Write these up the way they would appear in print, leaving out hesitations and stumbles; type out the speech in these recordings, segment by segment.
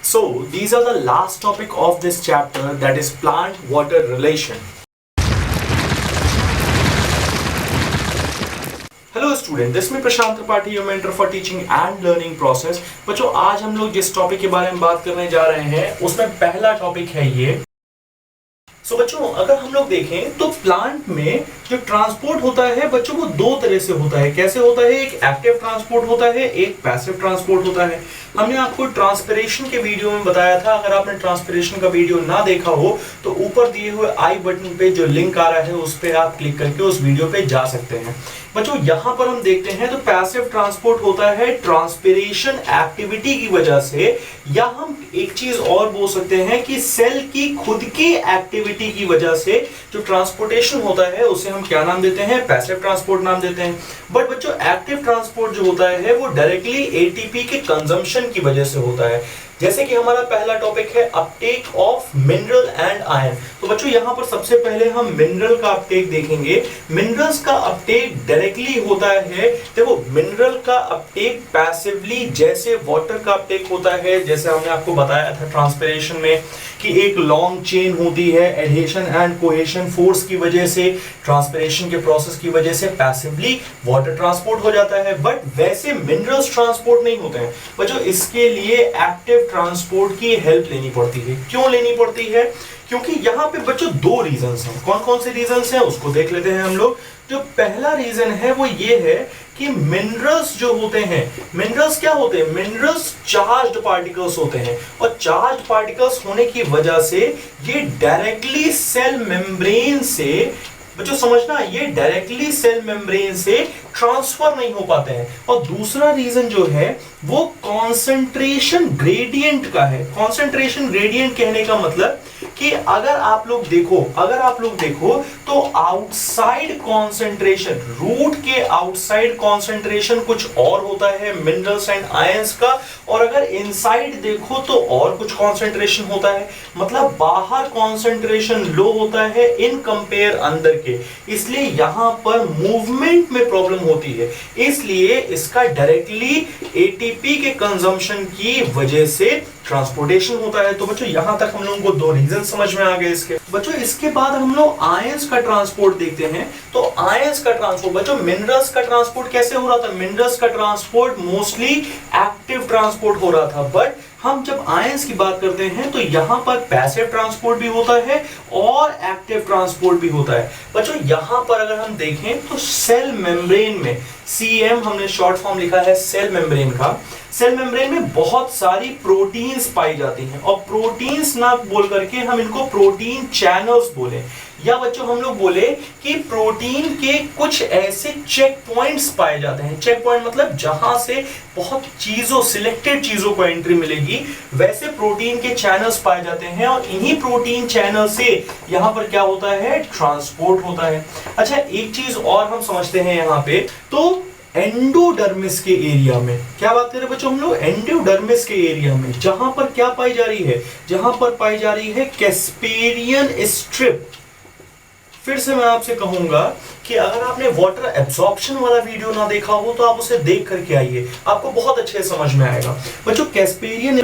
So these are the last topic of this chapter, that is plant-water relation. Hello student, this me Prashant Tripathi, your mentor for teaching and learning process. बच्चों, आज हम लोग जिस topic के बारे में बात करने जा रहे हैं उसमें पहला टॉपिक है ये। बच्चों, अगर हम लोग देखें तो प्लांट में जो ट्रांसपोर्ट होता है बच्चों वो दो तरह से होता है। कैसे होता है? एक एक्टिव ट्रांसपोर्ट होता है, एक पैसिव ट्रांसपोर्ट होता है। हमने आपको ट्रांसपिरेशन के वीडियो में बताया था। अगर आपने ट्रांसपिरेशन का वीडियो ना देखा हो तो ऊपर दिए हुए आई बटन पे जो लिंक आ रहा है उस पर आप क्लिक करके उस वीडियो पे जा सकते हैं। बच्चों, यहां पर हम देखते हैं तो पैसिव ट्रांसपोर्ट होता है ट्रांसपिरेशन एक्टिविटी की वजह से, या हम एक चीज और बोल सकते हैं कि सेल की खुद की एक्टिविटी की वजह से जो ट्रांसपोर्टेशन होता है उसे हम क्या नाम देते हैं? पैसिव ट्रांसपोर्ट नाम देते हैं। बट बच्चों, एक्टिव ट्रांसपोर्ट जो होता है वो डायरेक्टली एटीपी के कंजम्पशन की वजह से होता है। जैसे कि हमारा पहला टॉपिक है Uptake of mineral and ion. तो बच्चों, यहां पर सबसे पहले हम मिनरल का अपटेक देखेंगे। मिनरल्स का अपटेक डायरेक्टली होता है, देखो मिनरल का अपटेक पैसिवली जैसे वाटर का अपटेक होता है। जैसे हमने आपको बताया था ट्रांसपिरेशन में कि एक लॉन्ग चेन होती है, एडहेशन एंड कोहेशन फोर्स की वजह से, ट्रांसपिरेशन के प्रोसेस की वजह से पैसिवली वाटर ट्रांसपोर्ट हो जाता है। बट वैसे मिनरल्स ट्रांसपोर्ट नहीं होते हैं बच्चों, इसके लिए एक्टिव ट्रांसपोर्ट की हेल्प लेनी पड़ती है। क्यों लेनी पड़ती है? क्योंकि यहाँ पे बच्चों दो रीजंस हैं। कौन कौन से रीजंस हैं उसको देख लेते हैं हम लोग। जो पहला रीजन है वो ये है कि मिनरल्स जो होते हैं, मिनरल्स क्या होते हैं? मिनरल्स चार्ज्ड पार्टिकल्स होते हैं, और चार्ज्ड पार्टिकल्स होने की वजह से ये डायरेक्टली सेल मेम्ब्रेन से, बच्चों समझना, ये डायरेक्टली सेल मेम्ब्रेन से ट्रांसफर नहीं हो पाते हैं। और दूसरा रीजन जो है वो कंसंट्रेशन ग्रेडियंट का है। कंसंट्रेशन ग्रेडियंट कहने का मतलब कि अगर आप लोग देखो तो आउटसाइड कंसंट्रेशन, रूट के आउटसाइड कंसंट्रेशन कुछ और होता है मिनरल्स एंड आयंस का, और अगर इनसाइड देखो तो और कुछ कंसंट्रेशन होता है। मतलब बाहर कंसंट्रेशन लो होता है इन कंपेयर अंदर के, इसलिए यहां पर मूवमेंट में प्रॉब्लम होती है। इसलिए इसका डायरेक्टली एटीपी के कंजम्पशन की वजह से ट्रांसपोर्टेशन होता है। तो बच्चों, यहां तक हम लोगों को दो रीजन समझ में आ गए इसके। बच्चों, इसके बाद हम लोग आयंस का ट्रांसपोर्ट देखते हैं। तो आयंस का ट्रांसपोर्ट, बच्चों मिनरल्स का ट्रांसपोर्ट कैसे हो रहा था? मिनरल्स का ट्रांसपोर्ट मोस्टली एक्टिव ट्रांसपोर्ट हो रहा था। बट हम जब आयंस की बात करते हैं तो यहां पर पैसिव ट्रांसपोर्ट भी होता है और एक्टिव ट्रांसपोर्ट भी होता है। बच्चों, यहां पर अगर हम देखें तो सेल मेम्ब्रेन में, सीएम हमने शॉर्ट फॉर्म लिखा है सेल मेम्ब्रेन का। सेल मेम्ब्रेन में बहुत सारी प्रोटीन्स पाई जाती हैं, और प्रोटीन्स ना बोल करके हम इनको प्रोटीन चैनल्स बोले, या बच्चों हम लोग बोले कि प्रोटीन के कुछ ऐसे चेक पॉइंट्स पाए जाते हैं। चेक पॉइंट मतलब जहां से बहुत चीजों, सिलेक्टेड चीजों को एंट्री मिलेगी, वैसे प्रोटीन के चैनल्स पाए जाते हैं, और इन्हीं प्रोटीन चैनल से यहां पर क्या होता है? ट्रांसपोर्ट होता है। अच्छा, एक चीज और हम समझते हैं यहां पे, तो एंडोडर्मिस के एरिया में क्या बात करें बच्चों हम लोग? एंडोडर्मिस के एरिया में जहां पर क्या पाई जा रही है? जहां पर पाई जा रही है कैस्पेरियन स्ट्रिप। फिर से मैं आपसे कहूंगा कि अगर आपने वाटर एब्जॉर्प्शन वाला वीडियो ना देखा हो तो आप उसे देख करके आइए, आपको बहुत अच्छे से समझ में आएगा। बच्चों, कैस्पेरियन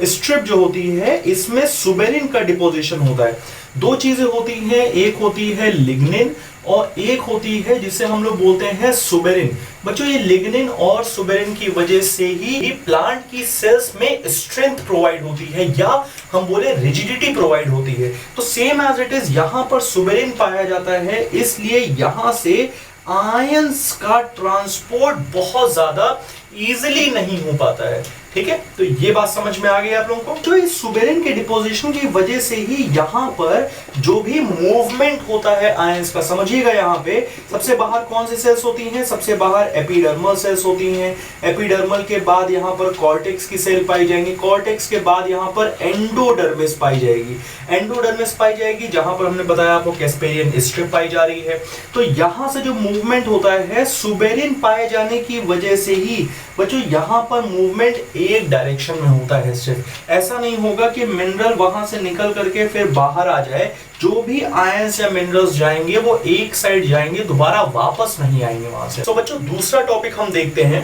स्ट्रिप जो होती है इसमें सुबेरिन का डिपोजिशन होता है। दो चीजें होती हैं, एक होती है लिग्निन और एक होती है जिसे हम लोग बोलते हैं सुबेरिन। बच्चों, ये लिग्निन और सुबेरिन की वजह से ही प्लांट की सेल्स में स्ट्रेंथ प्रोवाइड होती है, या हम बोले रिजिडिटी प्रोवाइड होती है। तो सेम एज इट इज यहां पर सुबेरिन पाया जाता है, इसलिए यहां से आयंस का ट्रांसपोर्ट बहुत ज्यादा इजीली नहीं हो पाता है। ठीक है, तो ये बात समझ में आ गई आप लोगों को। तो इस सुबेरिन के डिपोजिशन की वजह से ही यहां पर जो भी मूवमेंट होता है आयंस का, समझिएगा यहां पे सबसे बाहर कौन सी सेल्स होती हैं? सबसे बाहर एपिडर्मल सेल्स होती हैं। एपिडर्मल के बाद यहां पर कॉर्टेक्स की सेल पाई जाएंगी। कॉर्टेक्स के बाद यहां पर एंडोडर्मिस पाई जाएगी। एंडोडर्मिस पाई जाएगी जहां पर हमने बताया आपको कैस्पेरियन स्ट्रिप पाई जा रही है। तो यहां से जो मूवमेंट होता है सुबेरिन पाए जाने की वजह से ही बच्चों यहां पर मूवमेंट एक डायरेक्शन में होता है सिर्फ। ऐसा नहीं होगा कि मिनरल वहां से निकल करके फिर बाहर आ जाए। जो भी आयंस या मिनरल्स जाएंगे वो एक साइड जाएंगे, दोबारा वापस नहीं आएंगे वहां से। तो बच्चों दूसरा टॉपिक हम देखते हैं।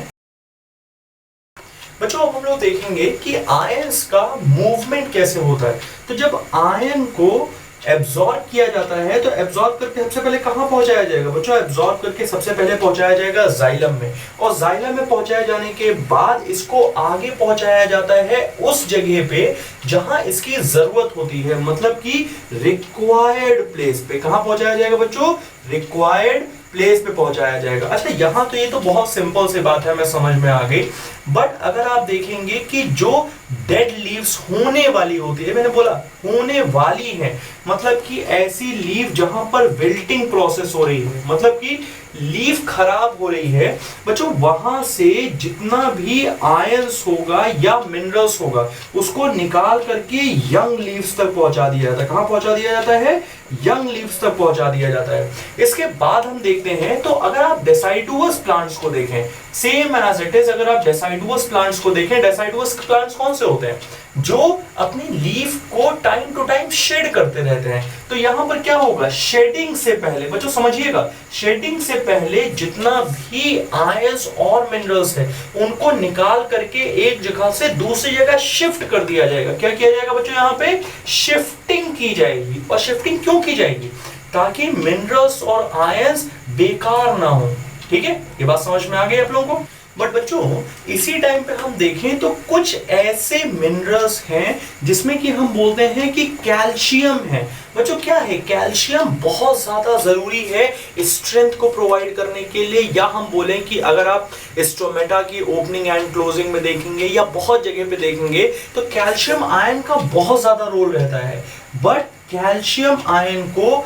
बच्चों अब हम लोग देखेंगे कि आयंस का मूवमेंट कैसे होता है। तो जब आयन को एब्जॉर्ब किया जाता है तो एब्जॉर्ब करके सबसे पहले कहां पहुंचाया जाएगा बच्चों? एब्जॉर्ब करके सबसे पहले पहुंचाया जाएगा जाइलम में, और जाइलम में पहुंचाए जाने के बाद इसको आगे पहुंचाया जाता है उस जगह पे जहां इसकी जरूरत होती है, मतलब कि रिक्वायर्ड प्लेस पे। कहां पहुंचाया जाएगा बच्चों? रिक्वायर्ड प्लेस पे पहुंचाया जाएगा। अच्छा, यहां तो ये तो बहुत सिंपल सी बात है, मैं समझ में आ गई। बट अगर आप देखेंगे कि जो डेड लीव्स होने वाली होती है, मैंने बोला होने वाली है, मतलब कि ऐसी लीफ जहां पर विल्टिंग प्रोसेस हो रही है, मतलब कि लीफ खराब हो रही है बच्चों, वहां से जितना भी आयंस होगा या मिनरल्स होगा उसको निकाल करके यंग लीव्स तक पहुंचा दिया जाता है। कहां पहुंचा दिया जाता है? यंग लीव्स तक पहुंचा दिया जाता है। इसके बाद हम देखते हैं, तो अगर आप डेसाइडुअस प्लांट्स को देखें, सेम एज इट इज, अगर आप डेसाइडुअस प्लांट्स को देखें, डेसाइडुअस प्लांट्स कौन से होते हैं? जो अपनी लीफ को टाइम टू टाइम शेड करते रहते हैं। तो यहां पर क्या होगा? शेडिंग से पहले बच्चों समझिएगा, शेडिंग से पहले जितना भी आयंस और मिनरल्स है उनको निकाल करके एक जगह से दूसरी जगह शिफ्ट कर दिया जाएगा। क्या किया जाएगा बच्चों? यहां पे शिफ्टिंग की जाएगी। और शिफ्टिंग क्यों की जाएगी? ताकि मिनरल्स और आयंस बेकार ना हो। ठीक है, ये बात समझ में आ गई आप लोगों को? बट बच्चों इसी टाइम पे हम देखें तो कुछ ऐसे मिनरल्स हैं जिसमें कि हम बोलते हैं कि कैल्शियम है। बच्चों क्या है? कैल्शियम बहुत ज्यादा जरूरी है स्ट्रेंथ को प्रोवाइड करने के लिए, या हम बोलें कि अगर आप स्टोमेटा की ओपनिंग एंड क्लोजिंग में देखेंगे या बहुत जगह पे देखेंगे तो कैल्शियम आयन का बहुत ज्यादा रोल रहता है। बट कैल्शियम आयन को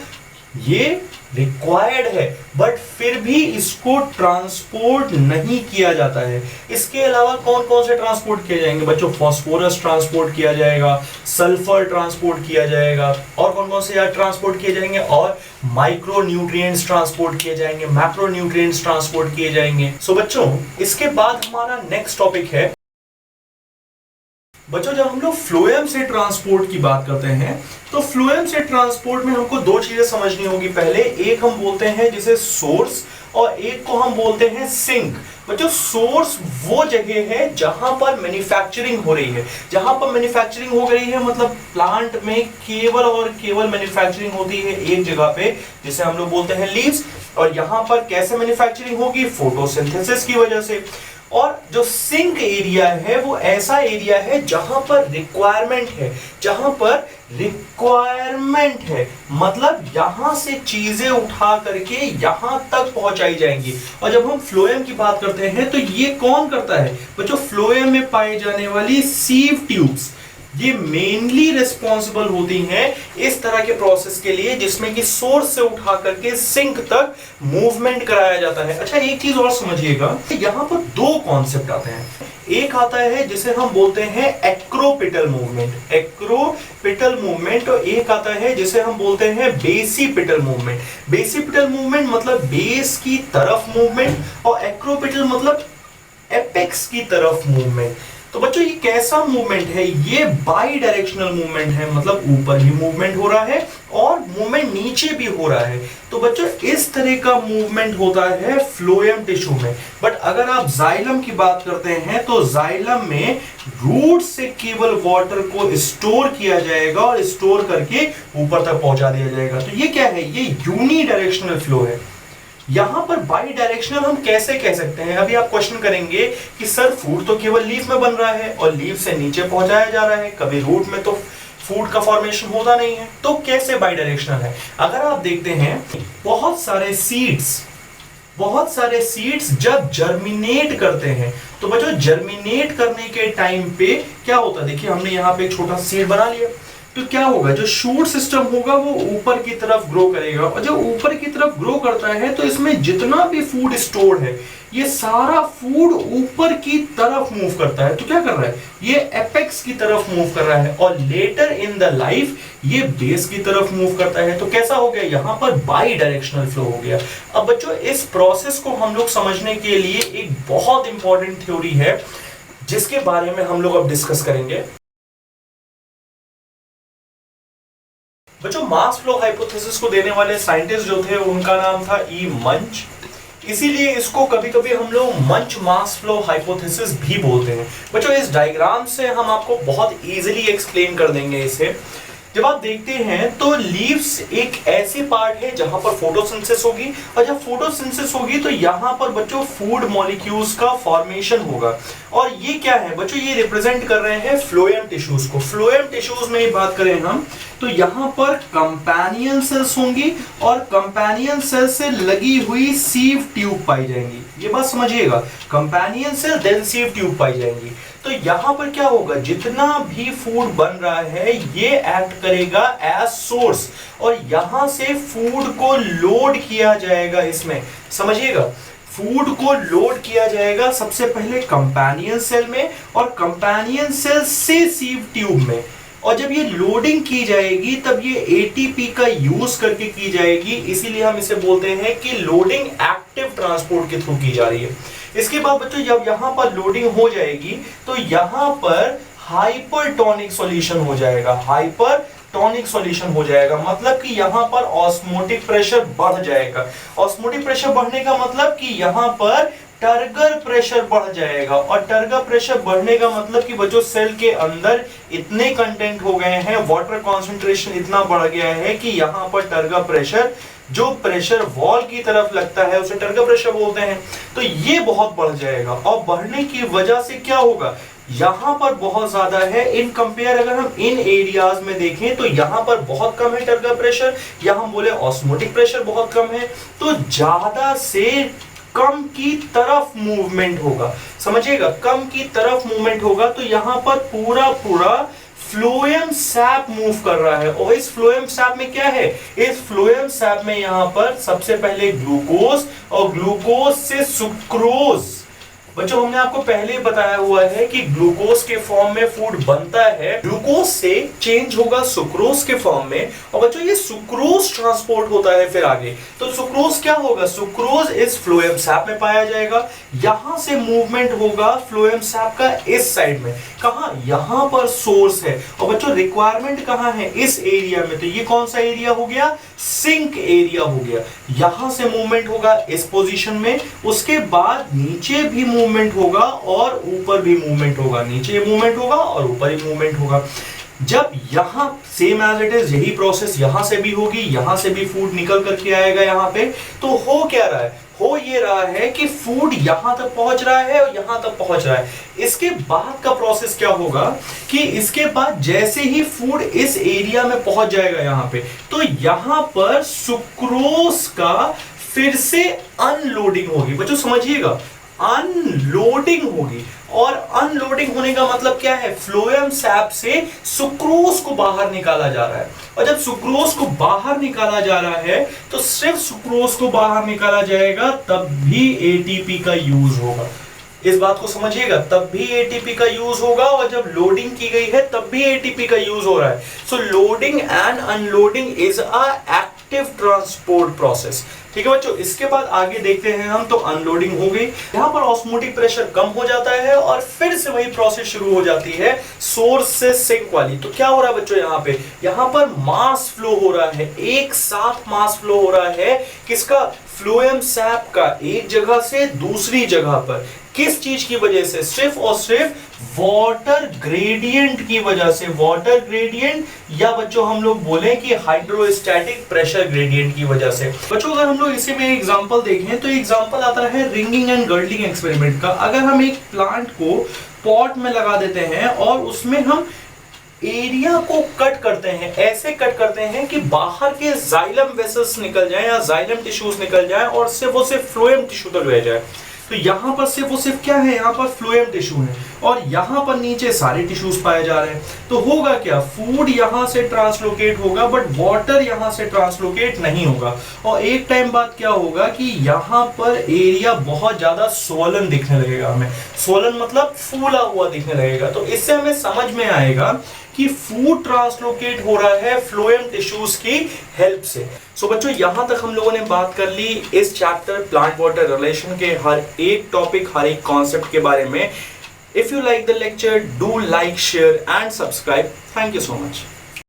ये रिक्वायर्ड है, बट फिर भी इसको ट्रांसपोर्ट नहीं किया जाता है। इसके अलावा कौन कौन से ट्रांसपोर्ट किए जाएंगे बच्चों? फास्फोरस ट्रांसपोर्ट किया जाएगा, सल्फर ट्रांसपोर्ट किया जाएगा, और कौन कौन से ट्रांसपोर्ट किए जाएंगे? और माइक्रो न्यूट्रिएंट्स ट्रांसपोर्ट किए जाएंगे, मैक्रो न्यूट्रिएंट्स ट्रांसपोर्ट किए जाएंगे। सो बच्चों इसके बाद हमारा नेक्स्ट टॉपिक है बच्चों, जब हम लोग फ्लोएम से ट्रांसपोर्ट की बात करते हैं तो फ्लोएम से ट्रांसपोर्ट में हमको दो चीजें समझनी होगी। पहले एक हम बोलते हैं जिसे सोर्स, और एक को हम बोलते हैं सिंक। बच्चों सोर्स वो जगह है जहां पर मैन्युफैक्चरिंग हो रही है। जहां पर मैन्युफैक्चरिंग हो रही है मतलब प्लांट में केवल और केवल मैन्युफैक्चरिंग होती है एक जगह पे, जिसे हम लोग बोलते हैं लीव्स। और यहां पर कैसे मैन्युफैक्चरिंग होगी? फोटोसिंथेसिस की वजह से। और जो सिंक एरिया है वो ऐसा एरिया है जहां पर रिक्वायरमेंट है, जहां पर रिक्वायरमेंट है, मतलब यहां से चीजें उठा करके यहां तक पहुंचाई जाएंगी। और जब हम फ्लोएम की बात करते हैं तो ये कौन करता है बच्चों? फ्लोएम में पाई जाने वाली सीव ट्यूब्स, ये मेनली रिस्पॉन्सिबल होती हैं इस तरह के प्रोसेस के लिए जिसमें कि सोर्स से उठा करके सिंक तक मूवमेंट कराया जाता है। अच्छा एक चीज और समझिएगा, यहां पर दो कॉन्सेप्ट आते हैं। एक आता है जिसे हम बोलते हैं एक्रोपिटल मूवमेंट, एक्रोपिटल मूवमेंट, और एक आता है जिसे हम बोलते हैं बेसिपिटल मूवमेंट। बेसिपिटल मूवमेंट मतलब बेस की तरफ मूवमेंट, और एक्रोपिटल मतलब एपेक्स की तरफ मूवमेंट। तो बच्चों ये कैसा मूवमेंट है? ये बाई डायरेक्शनल मूवमेंट है, मतलब ऊपर भी मूवमेंट हो रहा है और मूवमेंट नीचे भी हो रहा है। तो बच्चों इस तरह का मूवमेंट होता है फ्लोएम टिश्यू में। बट अगर आप जाइलम की बात करते हैं तो जाइलम में रूट से केवल वाटर को स्टोर किया जाएगा और स्टोर करके ऊपर तक पहुंचा दिया जाएगा। तो ये क्या है? ये यूनी डायरेक्शनल फ्लो है। यहां पर बाई डायरेक्शनल हम कैसे कह सकते हैं? अभी आप क्वेश्चन करेंगे कि सर फूड तो केवल लीफ में बन रहा है और लीफ से नीचे पहुंचाया जा रहा है, कभी रूट में तो फूड का फॉर्मेशन होता नहीं है, तो कैसे बाई डायरेक्शनल है? अगर आप देखते हैं बहुत सारे सीड्स जब जर्मिनेट करते हैं तो बच्चों जर्मिनेट करने के टाइम पे क्या होता है? देखिए हमने यहाँ पे एक छोटा सा सीड बना लिया, तो क्या होगा? जो शूट सिस्टम होगा वो ऊपर की तरफ ग्रो करेगा, और जब ऊपर की तरफ ग्रो करता है तो इसमें जितना भी फूड स्टोर है ये सारा फूड ऊपर की तरफ मूव करता है। तो क्या कर रहा है? ये एपेक्स की तरफ मूव कर रहा है, और लेटर इन द लाइफ ये बेस की तरफ मूव करता है। तो कैसा हो गया? यहां पर बाई डायरेक्शनल फ्लो हो गया। अब बच्चों इस प्रोसेस को हम लोग समझने के लिए एक बहुत इंपॉर्टेंट थ्योरी है जिसके बारे में हम लोग अब डिस्कस करेंगे। बच्चों मास फ्लो हाइपोथेसिस को देने वाले साइंटिस्ट जो थे उनका नाम था ई मंच। इसीलिए इसको कभी कभी हम लोग मंच मास फ्लो हाइपोथेसिस भी बोलते हैं। बच्चों इस डायग्राम से हम आपको बहुत इजीली एक्सप्लेन कर देंगे इसे। जब आप देखते हैं तो लीव्स एक ऐसी पार्ट है जहां पर फोटोसिंथेसिस होगी, और जब फोटोसिंथेसिस होगी तो यहां पर बच्चों फूड मॉलिक्यूल्स का फॉर्मेशन होगा। और ये क्या है बच्चों, ये रिप्रेजेंट कर रहे हैं फ्लोएम टिश्यूज को। फ्लोएम टिश्यूज में बात करें हम तो यहां पर कंपेनियन सेल्स होंगी और कंपेनियन सेल से लगी हुई सीव ट्यूब पाई जाएंगी। ये बात समझिएगा, companion cell then sieve tube पाई जाएंगी। तो यहां पर क्या होगा, जितना भी फूड बन रहा है ये एक्ट करेगा एज सोर्स, और यहां से फूड को लोड किया जाएगा इसमें। समझिएगा, फूड को लोड किया जाएगा सबसे पहले कंपेनियन सेल में और कंपेनियन सेल से सीव ट्यूब में। और जब ये लोडिंग की जाएगी तब ये एटीपी का यूज करके की जाएगी, इसीलिए हम इसे बोलते हैं कि लोडिंग एक्टिव ट्रांसपोर्ट के थ्रू की जा रही है। इसके बाद बच्चों जब यहां पर लोडिंग हो जाएगी तो यहां पर हाइपरटोनिक सॉल्यूशन हो जाएगा। हाइपरटोनिक सॉल्यूशन हो जाएगा मतलब कि यहां पर ऑस्मोटिक प्रेशर बढ़ जाएगा। ऑस्मोटिक प्रेशर बढ़ने का मतलब कि यहां पर टर्गर प्रेशर बढ़ जाएगा, और टर्गर प्रेशर बढ़ने का मतलब कि बच्चों सेल के अंदर इतने कंटेंट हो गए हैं, वाटर कंसंट्रेशन इतना बढ़ गया है कि यहां पर टर्गर प्रेशर, जो प्रेशर वॉल की तरफ लगता है उसे टर्गर प्रेशर बोलते हैं, तो ये बहुत बढ़ जाएगा। और बढ़ने की वजह से क्या होगा, यहां पर बहुत ज्यादा है इन कंपेयर, अगर हम इन एरियाज में देखें तो यहां पर बहुत कम है टर्गर प्रेशर, यहां बोले ऑस्मोटिक प्रेशर बहुत कम है, तो ज्यादा से कम की तरफ मूवमेंट होगा। समझिएगा, कम की तरफ मूवमेंट होगा, तो यहां पर पूरा फ्लोएम सैप मूव कर रहा है। और इस फ्लोएम सैप में क्या है, इस फ्लोएम सैप में यहां पर सबसे पहले ग्लूकोज, और ग्लूकोज से सुक्रोज। बच्चों हमने आपको पहले बताया हुआ है कि ग्लूकोज के फॉर्म में फूड बनता है, ग्लूकोज से चेंज होगा सुक्रोज के फॉर्म में, और बच्चों ये सुक्रोज ट्रांसपोर्ट होता है फिर आगे। तो सुक्रोज क्या होगा, सुक्रोज इस फ्लोएम सैप में पाया जाएगा, यहां से मूवमेंट होगा फ्लोएम सैप का इस साइड में। कहां, यहां पर सोर्स है, और बच्चों रिक्वायरमेंट कहां है, इस एरिया में। तो ये कौन सा एरिया हो गया, सिंक एरिया हो गया। यहां से मूवमेंट होगा इस पोजीशन में, उसके बाद नीचे भी मूवमेंट होगा और ऊपर भी मूवमेंट होगा, नीचे मूवमेंट होगा और ऊपर ही मूवमेंट होगा। जब यहां सेम एज इट इज यही प्रोसेस यहां से भी होगी, यहां से भी फूड निकल करके आएगा यहां पे, तो हो क्या रहा है, हो ये रहा है कि फूड यहां तक पहुंच रहा है और यहां तक पहुंच रहा है। इसके बाद का प्रोसेस क्या होगा कि इसके बाद जैसे ही फूड इस एरिया में पहुंच जाएगा यहां पे, तो यहां पर सुक्रोज का फिर से अनलोडिंग होगी। बच्चों समझिएगा, अनलोडिंग होगी, और अनलोडिंग होने का मतलब क्या है, फ्लोएम सैप से सुक्रोज को बाहर निकाला जा रहा है। और जब सुक्रोज को बाहर निकाला जा रहा है तो सिर्फ सुक्रोज को बाहर निकाला जाएगा, तब भी एटीपी का यूज होगा। इस बात को समझिएगा, तब भी एटीपी का यूज होगा, और जब लोडिंग की गई है तब भी एटीपी का यूज हो रहा है। So loading and unloading is a active transport process. ठीक है बच्चों, इसके बाद आगे देखते हैं हम। तो अनलोडिंग हो गई, यहां पर ऑस्मोटिक प्रेशर कम हो जाता है और फिर से वही प्रोसेस शुरू हो जाती है सोर्स से सिंक वाली। तो क्या हो रहा है बच्चों, यहां पर मास फ्लो हो रहा है, एक साथ मास फ्लो हो रहा है। किसका, फ्लोएम सैप का, एक जगह से दूसरी जगह पर। किस चीज की वजह से, सिर्फ और सिर्फ वाटर ग्रेडियंट की वजह से। वाटर ग्रेडियंट, या बच्चों हम लोग बोले कि हाइड्रोस्टैटिक प्रेशर ग्रेडियंट की वजह से। बच्चों अगर हम लोग इसी में एग्जांपल देखें तो एग्जांपल आता है रिंगिंग एंड गर्डलिंग एक्सपेरिमेंट का। अगर हम एक प्लांट को पॉट में लगा देते हैं और उसमें हम एरिया को कट करते हैं, ऐसे कट करते हैं कि बाहर के जाइलम वेसल्स निकल जाएं या जाइलम टिश्यूज सिर्फ वो सिर्फ फ्लोएम टिश्यू तक रह जाए। तो यहां पर सिर्फ क्या है, यहां पर फ्लोएम टिश्यू है, और यहां पर नीचे सारे टिश्यूज पाए जा रहे हैं। तो होगा क्या, फूड यहां से ट्रांसलोकेट होगा बट वाटर यहां से ट्रांसलोकेट नहीं होगा। और एक टाइम बाद क्या होगा कि यहां पर एरिया बहुत ज्यादा स्वोलन दिखने लगेगा हमें। स्वोलन मतलब फूला हुआ दिखने लगेगा। तो इससे हमें समझ में आएगा कि फूड ट्रांसलोकेट हो रहा है फ्लोएम टिश्यूज की हेल्प से। सो बच्चों यहां तक हम लोगों ने बात कर ली इस चैप्टर प्लांट वाटर रिलेशन के हर एक टॉपिक, हर एक कॉन्सेप्ट के बारे में। If you like the lecture, do like, share and subscribe. Thank you so much.